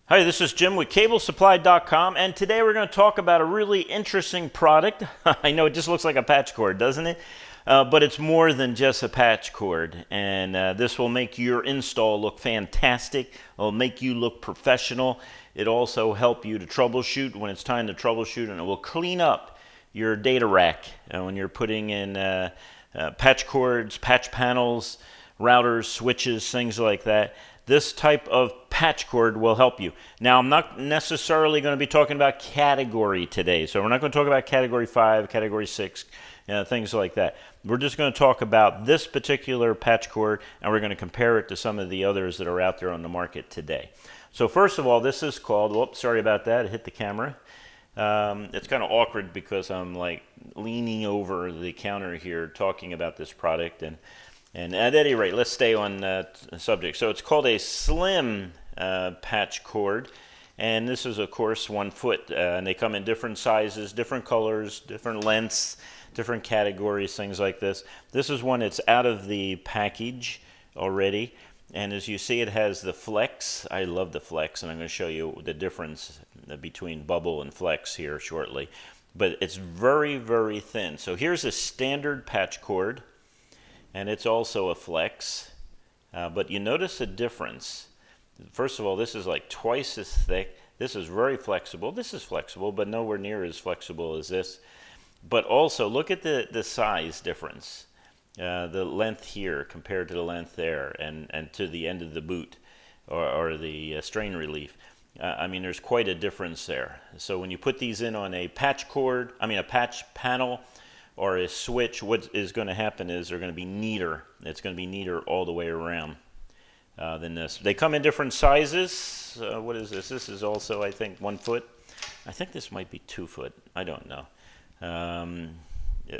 Hi, this is Jim with CableSupply.com, and today we're going to talk about a really interesting product. I know it just looks like a patch cord, doesn't it? But it's more than just a patch cord, and this will make your install look fantastic. It'll make you look professional. It'll also help you to troubleshoot when it's time to troubleshoot, and it will clean up your data rack when you're putting in patch cords, patch panels, routers, switches, things like that. This type of patch cord will help you. Now, I'm not necessarily going to be talking about category today, so we're not going to talk about category 5, category 6, things like that. We're just going to talk about this particular patch cord, and we're going to compare it to some of the others that are out there on the market today. So first of all, this is called, whoops, sorry about that, it hit the camera. It's kind of awkward because I'm like leaning over the counter here talking about this product, and at any rate, let's stay on subject. So it's called a slim patch cord, and this is, of course, 1 foot. And they come in different sizes, different colors, different lengths, different categories, things like this. This is one that's out of the package already. And as you see, it has the flex. I love the flex, and I'm going to show you the difference between bubble and flex here shortly. But it's very, very thin. So here's a standard patch cord. And it's also a flex, but you notice a difference. First of all, this is like twice as thick. This is very flexible. This is flexible, but nowhere near as flexible as this. But also, look at the size difference. The length here compared to the length there, and to the end of the boot, or the strain relief. I mean, there's quite a difference there. So when you put these in on a patch cord, a patch panel, or a switch, what is going to happen is they're going to be neater. It's going to be neater all the way around than this. They come in different sizes. What is this? This is also, I think, 1 foot. I think this might be 2 foot. I don't know.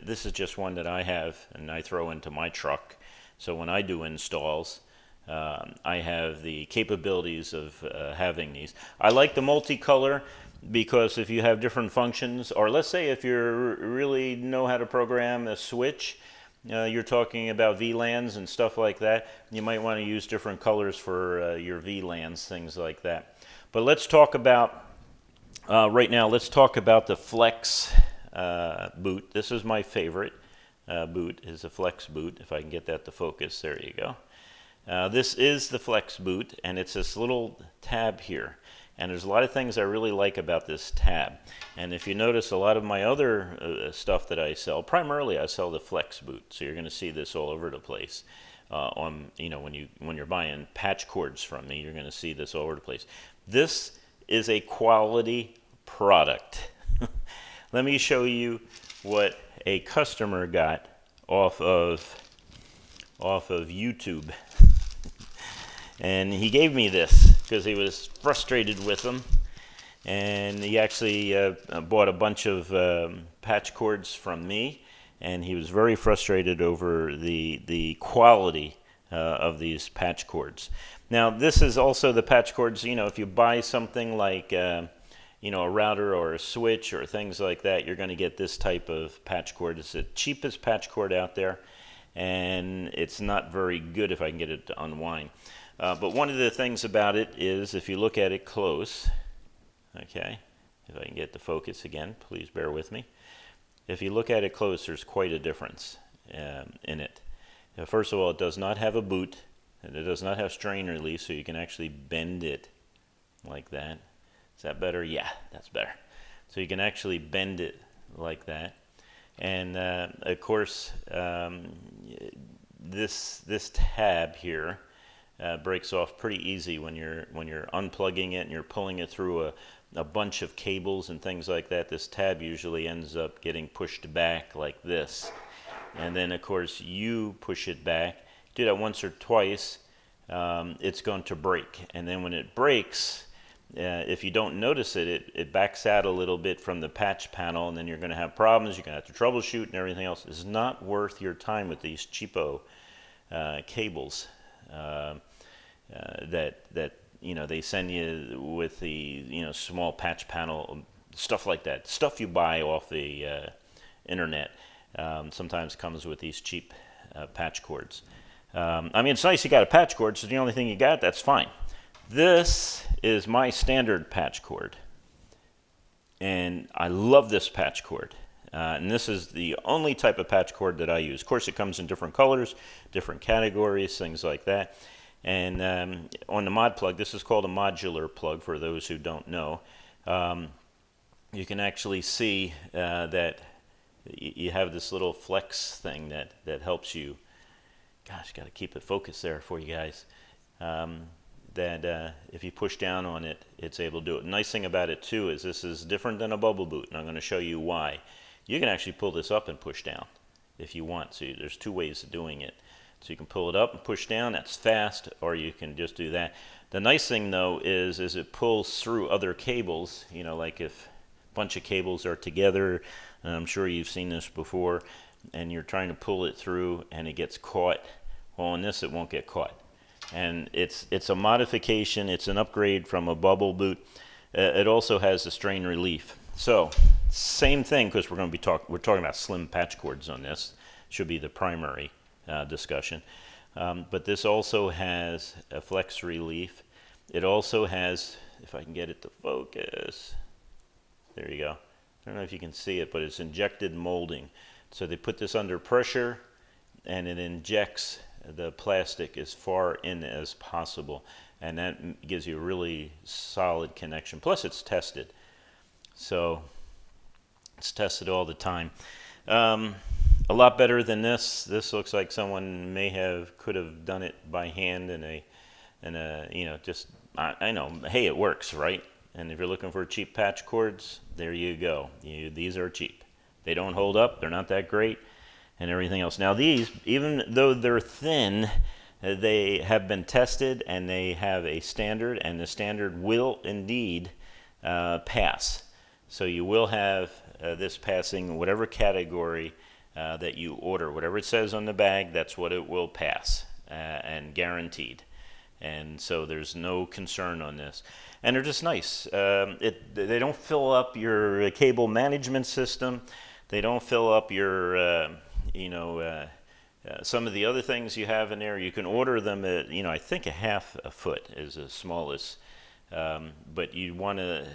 This is just one that I have, and I throw into my truck. So when I do installs, I have the capabilities of having these. I like the multicolor, because if you have different functions, or let's say if you really know how to program a switch, you're talking about VLANs and stuff like that, you might want to use different colors for your VLANs, things like that. But let's talk about, right now, let's talk about the flex boot. This is my favorite boot, is a flex boot, if I can get that to focus. There you go. This is the flex boot, and it's this little tab here. And there's a lot of things I really like about this tab. And if you notice, a lot of my other stuff that I sell, primarily I sell the flex boot. So you're going to see this all over the place. When you're buying patch cords from me, you're going to see this all over the place. This is a quality product. Let me show you what a customer got off of YouTube. And he gave me this because he was frustrated with them, and he actually bought a bunch of patch cords from me, and he was very frustrated over the quality of these patch cords. Now, this is also the patch cords. If you buy something like a router or a switch or things like that, you're going to get this type of patch cord. It's the cheapest patch cord out there, and it's not very good if I can get it to unwind. But one of the things about it is, if you look at it close, okay, if I can get the focus again, please bear with me. If you look at it close, there's quite a difference in it. First of all, it does not have a boot, and it does not have strain release, so you can actually bend it like that. Is that better? Yeah, that's better. So you can actually bend it like that. And of course, this tab here breaks off pretty easy when you're unplugging it and you're pulling it through a bunch of cables and things like that. This tab usually ends up getting pushed back like this, and then of course you push it back. Do that once or twice, it's going to break, and then when it breaks, if you don't notice it backs out a little bit from the patch panel, and then you're going to have problems. You're going to have to troubleshoot and everything else. It's not worth your time with these cheapo cables that they send you with the small patch panel, stuff like that. Stuff you buy off the internet sometimes comes with these cheap patch cords. It's nice you got a patch cord, so the only thing you got, that's fine. This is my standard patch cord. And I love this patch cord. And this is the only type of patch cord that I use. Of course, it comes in different colors, different categories, things like that. And on the mod plug, this is called a modular plug for those who don't know. You can actually see that you have this little flex thing that helps you. Gosh, got to keep it focused there for you guys. That if you push down on it, it's able to do it. The nice thing about it too is this is different than a bubble boot, and I'm going to show you why. You can actually pull this up and push down if you want. So there's two ways of doing it. So you can pull it up and push down, that's fast, or you can just do that. The nice thing though is it pulls through other cables, you know, like if a bunch of cables are together, and I'm sure you've seen this before, and you're trying to pull it through and it gets caught. Well, on this it won't get caught. And it's a modification, it's an upgrade from a bubble boot. It also has a strain relief. So same thing, because we're talking about slim patch cords on this. Should be the primary discussion. But this also has a flex relief. It also has, if I can get it to focus, there you go. I don't know if you can see it, but it's injected molding. So they put this under pressure and it injects the plastic as far in as possible, and that gives you a really solid connection. Plus it's tested, so it's tested all the time. A lot better than this. This looks like someone could have done it by hand in a you know, just I know, hey, it works, right? And if you're looking for cheap patch cords, there you go. These are cheap. They don't hold up, they're not that great, and everything else. Now these, even though they're thin, they have been tested and they have a standard, and the standard will indeed pass. So you will have this passing whatever category that you order. Whatever it says on the bag, that's what it will pass, and guaranteed. And so there's no concern on this. And they're just nice. They don't fill up your cable management system. They don't fill up your, some of the other things you have in there. You can order them at, I think a half a foot is the smallest. But you want to,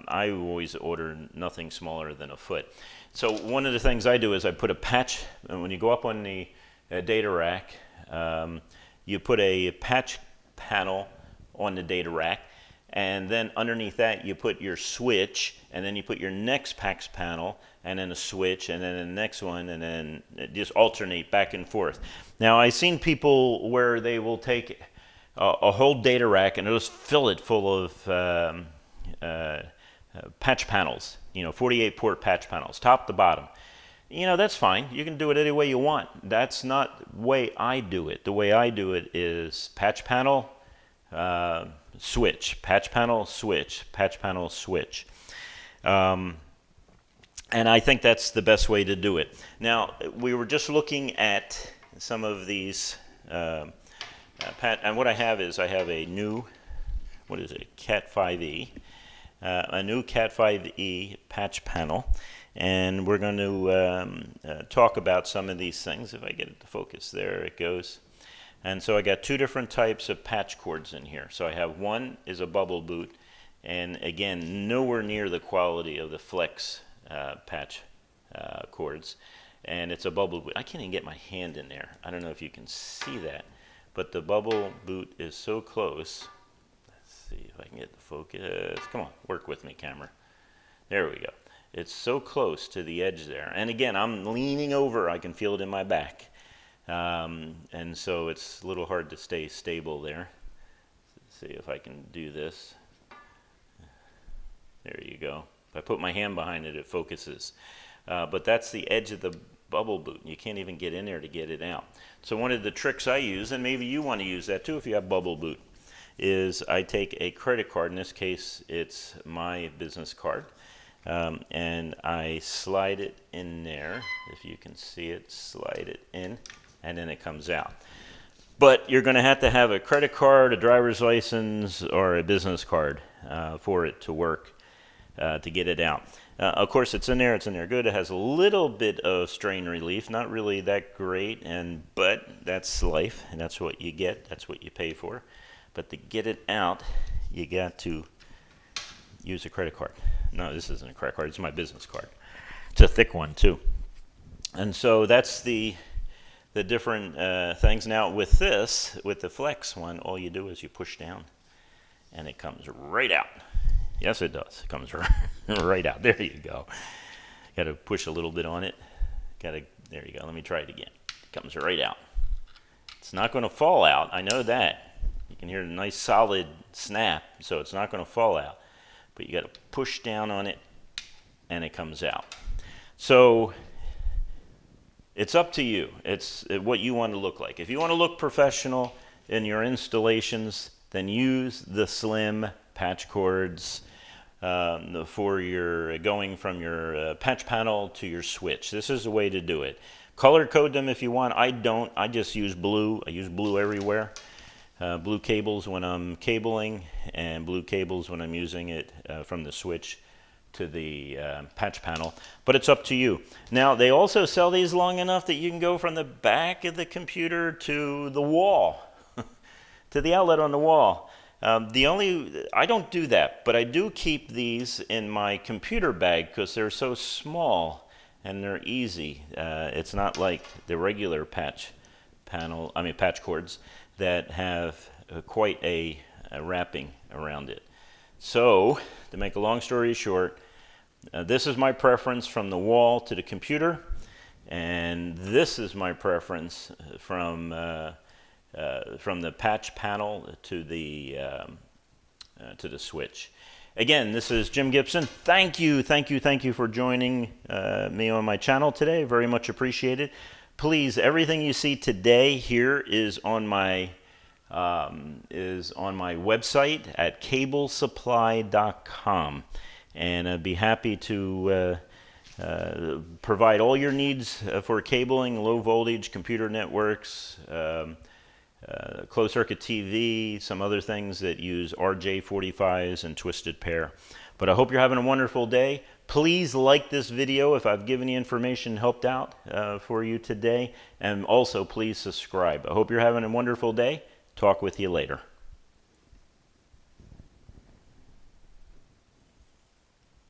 I always order nothing smaller than a foot. So one of the things I do is I put a patch, and when you go up on the data rack, you put a patch panel on the data rack, and then underneath that you put your switch, and then you put your next patch panel, and then a switch, and then the next one, and then just alternate back and forth. Now I've seen people where they will take a whole data rack and just fill it full of patch panels, 48 port patch panels, top to bottom. That's fine. You can do it any way you want. That's not the way I do it. The way I do it is patch panel, switch, patch panel, switch, patch panel, switch. And I think that's the best way to do it. Now, we were just looking at some of these, and what I have is I have a new, Cat 5e, a new Cat 5e patch panel. And we're going to talk about some of these things. If I get it to focus, there it goes. And so I got two different types of patch cords in here. So I have one is a bubble boot, and again, nowhere near the quality of the flex patch cords. And it's a bubble boot. I can't even get my hand in there. I don't know if you can see that, but the bubble boot is so close. Let's see if I can get the focus. Come on, work with me, camera. There we go. It's so close to the edge there. And again, I'm leaning over. I can feel it in my back. And so it's a little hard to stay stable there. Let's see if I can do this. There you go. If I put my hand behind it, it focuses. But that's the edge of the bubble boot. You can't even get in there to get it out. So one of the tricks I use, and maybe you want to use that too if you have bubble boot, is I take a credit card. In this case, it's my business card. And I slide it in there. If you can see it, slide it in, and then it comes out. But you're going to have a credit card, a driver's license, or a business card for it to work, to get it out. Of course, it's in there good. It has a little bit of strain relief, not really that great, but that's life, and that's what you get. That's what you pay for. But to get it out, you got to use a credit card. No, this isn't a credit card. It's my business card. It's a thick one too. And so that's the different things. Now with this, with the Flex one, all you do is you push down, and it comes right out. Yes, it does. It comes right out. There you go. Got to push a little bit on it. There you go. Let me try it again. It comes right out. It's not going to fall out. I know that. You can hear a nice solid snap, so it's not going to fall out. But you got to push down on it, and it comes out. So it's up to you. It's what you want to look like. If you want to look professional in your installations, then use the slim patch cords for your going from your patch panel to your switch. This is the way to do it. Color code them if you want. I don't. I just use blue. I use blue everywhere. Blue cables when I'm cabling, and blue cables when I'm using it from the switch to the patch panel. But it's up to you. Now, they also sell these long enough that you can go from the back of the computer to the wall, to the outlet on the wall. I don't do that, but I do keep these in my computer bag because they're so small and they're easy. It's not like the regular patch cords that have quite a wrapping around it. So, to make a long story short, this is my preference from the wall to the computer, and this is my preference from the patch panel to the switch. Again, this is Jim Gibson. Thank you for joining me on my channel today. Very much appreciated. Please, everything you see today here is on my website at cablesupply.com, and I'd be happy to provide all your needs for cabling, low voltage, computer networks, closed circuit TV, some other things that use RJ45s and twisted pair. But I hope you're having a wonderful day. Please like this video if I've given you information helped out for you today. And also please subscribe. I hope you're having a wonderful day. Talk with you later.